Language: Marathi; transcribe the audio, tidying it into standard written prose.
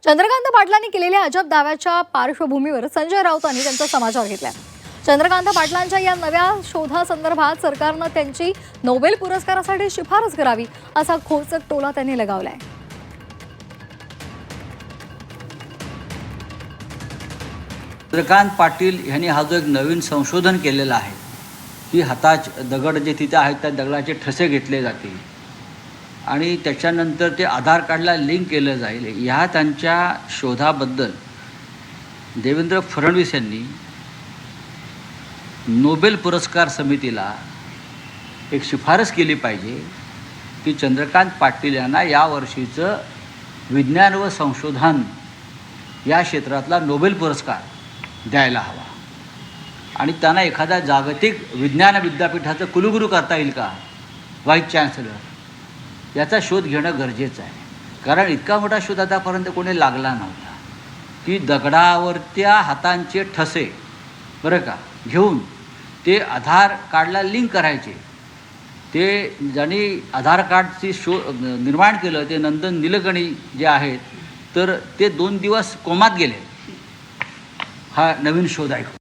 चंद्रकांत पाटलांनी केलेल्या अजब दाव्याच्या पार्श्वभूमीवर संजय राऊतांनी त्यांचा समाचार घेतलाय। चंद्रकांत पाटलांच्या या नव्या शोधासंदर्भात सरकारनं त्यांची नोबेल पुरस्कारासाठी शिफारस करावी असा खोचक टोला त्यांनी लगावलाय। चंद्रकांत पाटील यांनी हा जो एक नवीन संशोधन केलेला आहे की हाताच दगड जे तिथे आहेत त्या दगडाचे ठसे घेतले जातील आणि त्याच्यानंतर ते आधार कार्डला लिंक केलं जाईल, ह्या त्यांच्या शोधाबद्दल देवेंद्र फडणवीस यांनी नोबेल पुरस्कार समितीला एक शिफारस केली पाहिजे की चंद्रकांत पाटील यांना यावर्षीचं विज्ञान व संशोधन या क्षेत्रातला नोबेल पुरस्कार द्यायला हवा आणि त्यांना एखाद्या जागतिक विज्ञान विद्यापीठाचं कुलगुरू करता येईल का, व्हाईस चान्सलर, याचा शोध घेणं गरजेचं आहे। कारण इतका मोठा शोध आतापर्यंत कोणी लागला नव्हता की दगडावरच्या हातांचे ठसे बरं का घेऊन ते आधार कार्डला लिंक करायचे। ते ज्यांनी आधार कार्डची निर्माण केलं ते नंदन निलकणी जे आहेत तर ते 2 दिवस कोमात गेले हा नवीन शोध ऐकून।